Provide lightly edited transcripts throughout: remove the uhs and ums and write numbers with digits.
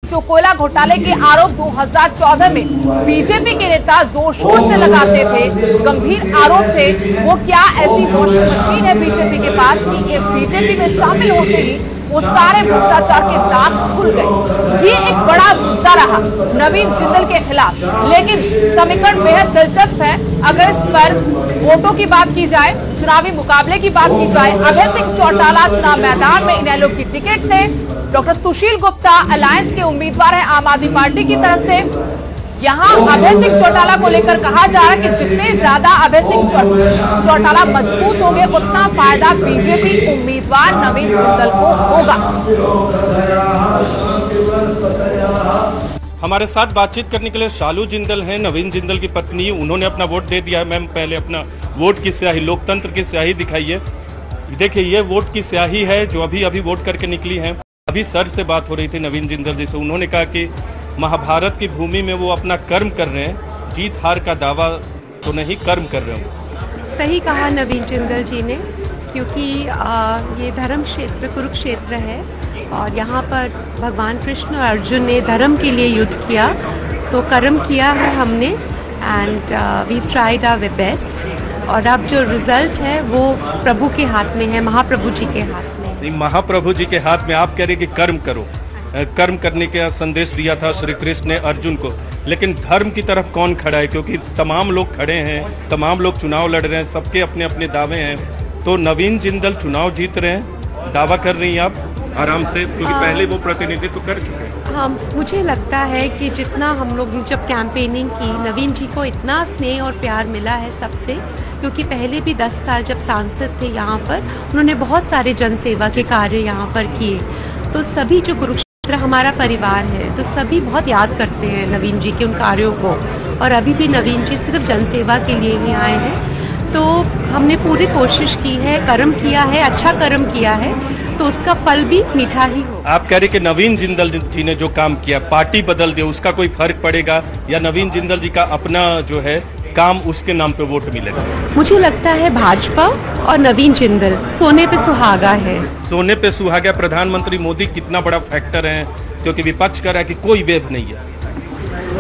जो कोयला घोटाले के आरोप 2014 में बीजेपी के नेता जोर शोर से लगाते थे, गंभीर आरोप थे, वो क्या ऐसी वॉशिंग मशीन है बीजेपी के पास कि बीजेपी में शामिल होते ही वो सारे भ्रष्टाचार के दाग खुल गए। ये एक बड़ा मुद्दा रहा नवीन जिंदल के खिलाफ, लेकिन समीकरण बेहद दिलचस्प है। अगर इस पर वोटों की बात की जाए, चुनावी मुकाबले की बात की जाए, अभय सिंह चौटाला चुनाव मैदान में इनेलो की टिकट से, डॉक्टर सुशील गुप्ता अलायंस के उम्मीदवार है आम आदमी पार्टी की तरफ से। यहाँ अभय सिंह चौटाला को लेकर कहा जा रहा है कि जितने ज्यादा अभय सिंह चौटाला मजबूत होंगे, उतना फायदा बीजेपी उम्मीदवार नवीन जिंदल को होगा। हमारे साथ बातचीत करने के लिए शालू जिंदल हैं, नवीन जिंदल की पत्नी। उन्होंने अपना वोट दे दिया है। मैम, पहले अपना वोट की स्याही, लोकतंत्र की स्याही दिखाइए। देखिए, ये वोट की स्याही है जो अभी वोट करके निकली है। अभी सर से बात हो रही थी नवीन जिंदल जी से, उन्होंने कहा कि महाभारत की भूमि में वो अपना कर्म कर रहे हैं, जीत हार का दावा तो नहीं, कर्म कर रहे हैं। सही कहा नवीन जिंदल जी ने, क्योंकि ये धर्म क्षेत्र कुरुक्षेत्र है और यहाँ पर भगवान कृष्ण और अर्जुन ने धर्म के लिए युद्ध किया, तो कर्म किया है हमने and we tried our best. और अब जो रिजल्ट है वो प्रभु के हाथ में है, महाप्रभु जी के हाथ में। महाप्रभु जी के हाथ में। आप कह रहे कि कर्म करो, कर्म करने का संदेश दिया था श्री कृष्ण ने अर्जुन को, लेकिन धर्म की तरफ कौन खड़ा है? क्योंकि तमाम लोग खड़े हैं, तमाम लोग चुनाव लड़ रहे हैं, सबके अपने अपने दावे हैं। तो नवीन जिंदल चुनाव जीत रहे हैं, दावा कर रही हैं आप आराम से, क्योंकि पहले वो प्रतिनिधित्व कर चुके हैं। हाँ, मुझे लगता है कि जितना हम लोग जब कैंपेनिंग की, नवीन जी को इतना स्नेह और प्यार मिला है सबसे, क्योंकि पहले भी 10 साल जब सांसद थे यहाँ पर, उन्होंने बहुत सारे जनसेवा के कार्य यहाँ पर किए। तो सभी जो कुरुक्षेत्र हमारा परिवार है, तो सभी बहुत याद करते हैं नवीन जी के उन कार्यों को। और अभी भी नवीन जी सिर्फ जनसेवा के लिए ही आए हैं। तो हमने पूरी कोशिश की है, कर्म किया है, अच्छा कर्म किया है, तो उसका फल भी मीठा ही हो। आप कह रहे कि नवीन जिंदल जी ने जो काम किया, पार्टी बदल दे, उसका कोई फर्क पड़ेगा, या नवीन जिंदल जी का अपना जो है काम, उसके नाम पे वोट मिलेगा? मुझे लगता है भाजपा और नवीन जिंदल सोने पे सुहागा है। सोने पे सुहागा। प्रधानमंत्री मोदी कितना बड़ा फैक्टर है, क्योंकि विपक्ष कह रहा है कि कोई वेव नहीं है।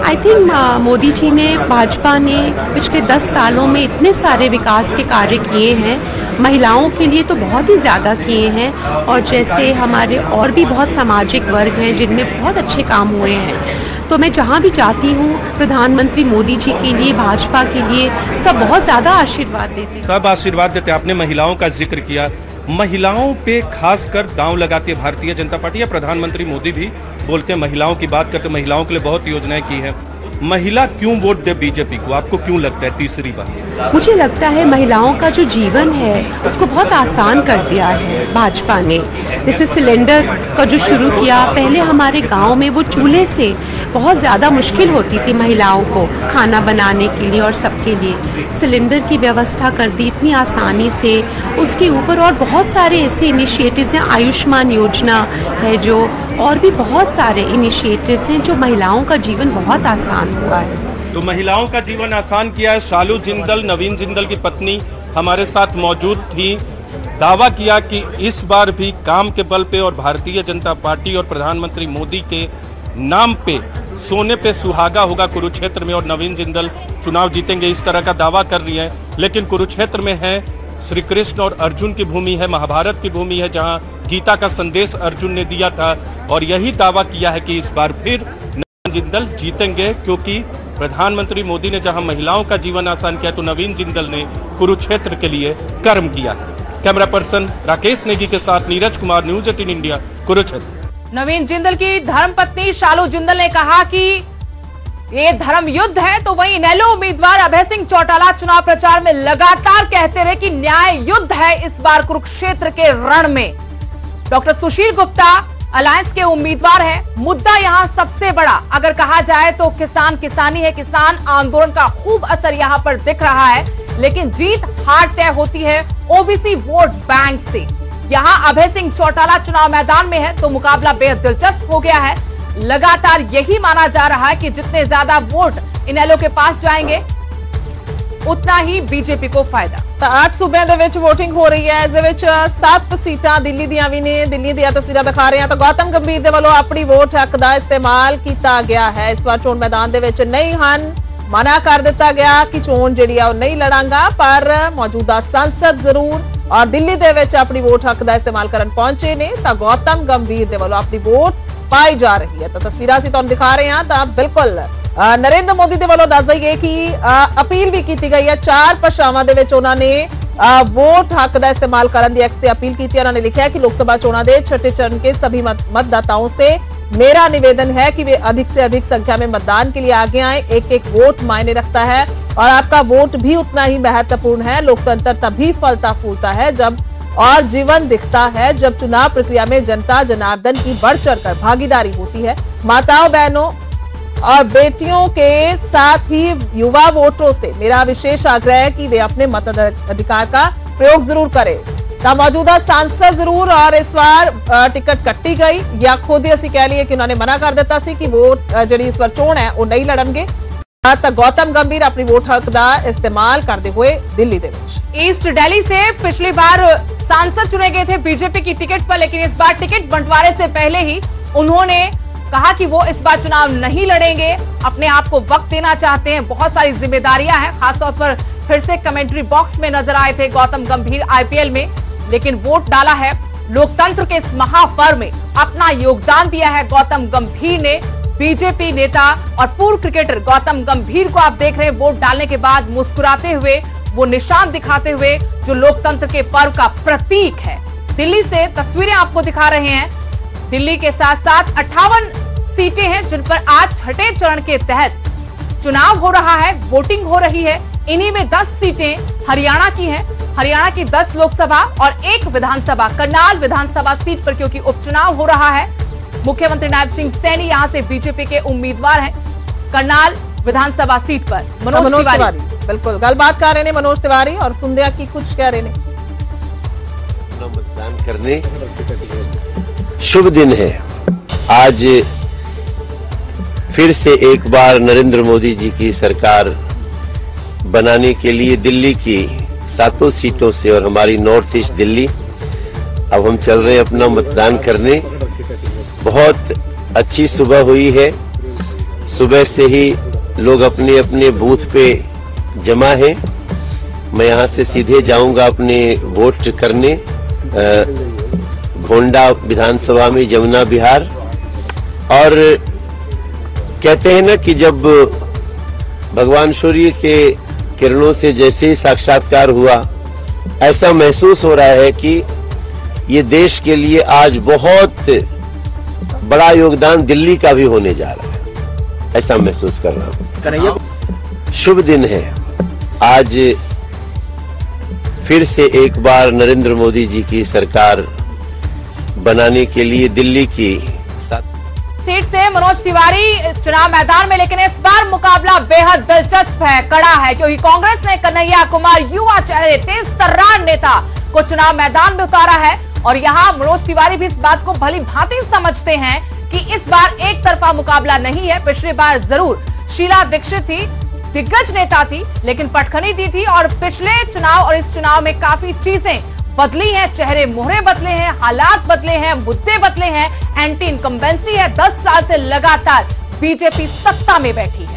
आई थिंक मोदी जी ने, भाजपा ने पिछले 10 सालों में इतने सारे विकास के कार्य किए हैं, महिलाओं के लिए तो बहुत ही ज़्यादा किए हैं, और जैसे हमारे और भी बहुत सामाजिक वर्ग हैं जिनमें बहुत अच्छे काम हुए हैं। तो मैं जहाँ भी जाती हूँ, प्रधानमंत्री मोदी जी के लिए, भाजपा के लिए सब बहुत ज़्यादा आशीर्वाद देते हैं। सब आशीर्वाद देते हैं। आपने महिलाओं का जिक्र किया, महिलाओं पे खासकर दांव लगाती है भारतीय जनता पार्टी, या प्रधानमंत्री मोदी भी बोलते हैं, महिलाओं की बात करते, महिलाओं के लिए बहुत योजनाएं की हैं। महिला क्यों वोट दे बीजेपी को, आपको क्यों लगता है? तीसरी बात, मुझे लगता है महिलाओं का जो जीवन है उसको बहुत आसान कर दिया है भाजपा ने। जैसे सिलेंडर का जो शुरू किया, पहले हमारे गांव में वो चूल्हे से बहुत ज़्यादा मुश्किल होती थी महिलाओं को खाना बनाने के लिए, और सबके लिए सिलेंडर की व्यवस्था कर दी इतनी आसानी से। उसके ऊपर और बहुत सारे ऐसे इनिशिएटिव्स हैं, आयुष्मान योजना है जो, और भी बहुत सारे इनिशिएटिव्स हैं जो महिलाओं का जीवन बहुत आसान हुआ है। तो महिलाओं का जीवन आसान किया है। शालू जिंदल, नवीन जिंदल की पत्नी, हमारे साथ मौजूद थी। दावा किया कि इस बार भी काम के बल पे और भारतीय जनता पार्टी और प्रधानमंत्री मोदी के नाम पे सोने पे सुहागा होगा कुरुक्षेत्र में, और नवीन जिंदल चुनाव जीतेंगे, इस तरह का दावा कर रही है। लेकिन कुरुक्षेत्र में है श्री कृष्ण और अर्जुन की भूमि है, महाभारत की भूमि है, जहां गीता का संदेश अर्जुन ने दिया था, और यही दावा किया है कि इस बार फिर नवीन जिंदल जीतेंगे, क्योंकि प्रधानमंत्री मोदी ने जहां महिलाओं का जीवन आसान किया, तो नवीन जिंदल ने कुरुक्षेत्र के लिए कर्म किया। कैमरा पर्सन राकेश नेगी के साथ नीरज कुमार, न्यूज़ 18 इंडिया, कुरुक्षेत्र। नवीन जिंदल की धर्मपत्नी शालू जिंदल ने कहा कि ये धर्म युद्ध है, तो वहीं इनेलो उम्मीदवार अभय सिंह चौटाला चुनाव प्रचार में लगातार कहते रहे कि न्याय युद्ध है इस बार कुरुक्षेत्र के रण में। डॉक्टर सुशील गुप्ता अलायंस के उम्मीदवार हैं। मुद्दा यहां सबसे बड़ा अगर कहा जाए तो किसान किसानी है। किसान आंदोलन का खूब असर यहां पर दिख रहा है, लेकिन जीत हार तय होती है ओबीसी वोट बैंक से। यहां अभय सिंह चौटाला चुनाव मैदान में है, तो मुकाबला बेहद दिलचस्प हो गया है। लगातार यही माना जा रहा है कि जितने ज्यादा वोट इनेलो के पास जाएंगे, उतना ही बीजेपी को फायदा। 8 सूबे वोटिंग हो रही है, इस 7 सीटां दिल्ली दियां भी ने। दिल्ली दी तस्वीरां दिखा रहे हैं तो गौतम गंभीर दे वालों अपनी वोट हक का इस्तेमाल किया गया है। इस बार चोण मैदान दे विच नहीं हन, मना कर दिता गया कि चोण जिहड़ी है नहीं लड़ांगा, पर मौजूदा सांसद जरूर और दिल्ली दे विच अपनी वोट हक का इस्तेमाल करन पहुंचे ने। तो गौतम गंभीर दे वालों अपनी वोट पाई जा रही है। तो तस्वीरां असीं तुहानूं दिखा रहे हैं तो बिल्कुल नरेंद्र मोदी दे वालों दस दईए कि अपील भी की गई है। 4 भाषावां दे विच उन्होंने वोट हक का इस्तेमाल करने की एक्स से अपील की। उन्होंने लिखा है कि लोकसभा चुनाव के छठे चरण के सभी मतदाताओं से मेरा निवेदन है कि वे अधिक से अधिक संख्या में मतदान के लिए आगे आए। एक एक वोट मायने रखता है और आपका वोट भी उतना ही महत्वपूर्ण है। लोकतंत्र तभी फलता फूलता है जब और जीवन दिखता है जब चुनाव प्रक्रिया में जनता जनार्दन की बढ़ चढ़कर भागीदारी होती है। माताओं, बहनों और बेटियों के साथ ही युवा वोटरों से मेरा विशेष आग्रह है कि वे अपने मताधिकार का प्रयोग जरूर करें। तो मौजूदा सांसद जरूर और इस बार टिकट कट्टी गई या खुद ही असी कह लिए कि उन्होंने मना कर दिता सी कि वोट जी इस बार चोण है वो नहीं लड़नगे। तो गौतम गंभीर अपनी वोट हक का इस्तेमाल करते हुए दिल्ली दे ईस्ट दिल्ली से पिछली बार सांसद चुने गए थे बीजेपी की टिकट पर, लेकिन इस बार टिकट बंटवारे से पहले ही उन्होंने कहा कि वो इस बार चुनाव नहीं लड़ेंगे, अपने आप को वक्त देना चाहते हैं, बहुत सारी जिम्मेदारियां हैं। खासतौर पर फिर से कमेंट्री बॉक्स में नजर आए थे गौतम गंभीर आईपीएल में, लेकिन वोट डाला है। लोकतंत्र के इस महापर्व में अपना योगदान दिया है गौतम गंभीर ने। बीजेपी नेता और पूर्व क्रिकेटर गौतम गंभीर को आप देख रहे हैं वोट डालने के बाद मुस्कुराते हुए, वो निशान दिखाते हुए जो लोकतंत्र के पर्व का प्रतीक है। दिल्ली से तस्वीरें आपको दिखा रहे हैं। दिल्ली के साथ साथ 58 सीटें हैं जिन पर आज छठे चरण के तहत चुनाव हो रहा है, वोटिंग हो रही है। इन्हीं में 10 सीटें हरियाणा की हैं। हरियाणा की 10 लोकसभा और 1 विधानसभा, करनाल विधानसभा सीट पर क्योंकि उपचुनाव हो रहा है। मुख्यमंत्री नायब सिंह सैनी यहां से बीजेपी के उम्मीदवार हैं करनाल विधानसभा सीट पर। मनोज तिवारी बिल्कुल गलबात कर रहे हैं। मनोज तिवारी और सुंदिया की कुछ कह रहे हैं। मतदान करने शुभ दिन है। आज फिर से एक बार नरेंद्र मोदी जी की सरकार बनाने के लिए दिल्ली की 7 सीटों से और हमारी नॉर्थ ईस्ट दिल्ली अब हम चल रहे हैं अपना मतदान करने। बहुत अच्छी सुबह हुई है। सुबह से ही लोग अपने अपने बूथ पे जमा हैं। मैं यहां से सीधे जाऊंगा अपने वोट करने गोंडा विधानसभा में, यमुना बिहार। और कहते हैं ना कि जब भगवान सूर्य के किरणों से जैसे ही साक्षात्कार हुआ, ऐसा महसूस हो रहा है कि ये देश के लिए आज बहुत बड़ा योगदान दिल्ली का भी होने जा रहा है, ऐसा महसूस कर रहा हूं। शुभ दिन है। आज फिर से एक बार नरेंद्र मोदी जी की सरकार बनाने के लिए दिल्ली की सीट से मनोज तिवारी चुनाव मैदान में, लेकिन इस बार मुकाबला बेहद दिलचस्प है, कड़ा है, क्योंकि कांग्रेस ने कन्हैया कुमार युवा चेहरे, तेज तर्रार नेता को चुनाव मैदान में उतारा है। और यहां मनोज तिवारी भी इस बात को भली भांति समझते हैं कि इस बार एक तरफा मुकाबला नहीं है। पिछली बार जरूर शीला दीक्षित थी, दिग्गज नेता थी, लेकिन पटखनी दी थी। और पिछले चुनाव और इस चुनाव में काफी चीजें बदली हैं, चेहरे मोहरे बदले हैं, हालात बदले हैं, मुद्दे बदले हैं, एंटी इनकम्बेंसी है। 10 साल से लगातार बीजेपी सत्ता में बैठी है।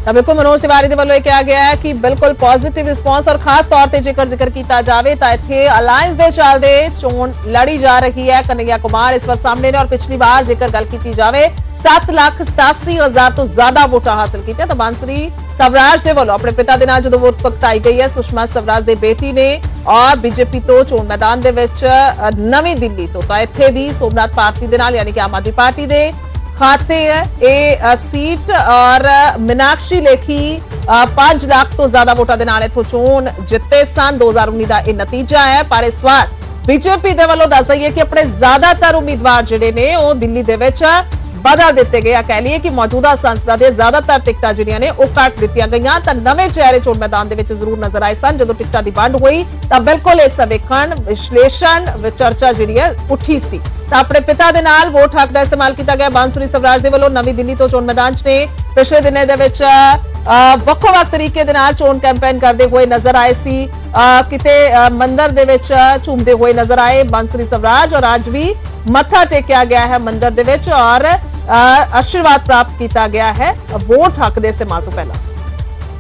बिल्कुल मनोज तिवारी वालों कहा गया है कि बिल्कुल पॉजिटिव रिस्पॉन्स और खास तौर पर जेकर जिक्र किया जाए तो इतने अलायंस के चलते चोण लड़ी जा रही है। कन्हैया कुमार इस बार सामने ने और पिछली बार जेकर गल की जाए 7,87,000 तो ज्यादा वोटा हासिल किए। तो बांसुरी स्वराज के वालों अपने पिता के नाल जो वोट पगताई गई है, सुषमा स्वराज की बेटी ने, और बीजेपी तो चोण मैदान दे विच नवी दिल्ली तो इत्थे भी सोमनाथ पार्टी के नाल यानी कि आम आदमी पार्टी के खाते है सीट। और मीनाक्षी लेखी 5 लाख तो ज्यादा वोटा के नाल इथों चोण जिते सन। 2019 का यह नतीजा है। पर इस बार बीजेपी के वालों दस दईए कि अपने ज्यादातर उम्मीदवार जिहड़े ने वो दिल्ली दे विच बदल दिते गए। कह लीए कि मौजूदा सांसदां दे ज्यादातर टिकटां जिहड़ियां ने ओह कट दित्तियां गईयां तां नवे चेहरे चोण मैदान दे विच जरूर नजर आए सन। जदों टिकटां दी वंड होई तां बिल्कुल इस सर्वेखण विश्लेषण चर्चा जिहड़ी है उठी सी। तां अपने पिता दे नाल वोट हक दा इस्तेमाल कीता गया। बांसुरी स्वराज दे वल्लों नवी दिल्ली तो चोण मैदान च ने पिछले दिनें दे विच ਵੱਖ-ਵੱਖ तरीके दे नाल चोण कैंपेन करते हुए नजर आए सी। किते मंदिर दे विच झूमदे हुए नजर आए बांसुरी स्वराज और अज भी मत्था टेकिया गया है मंदिर दे विच और आशीर्वाद प्राप्त किया गया है वोट हक दे इस्तेमाल तो पहला।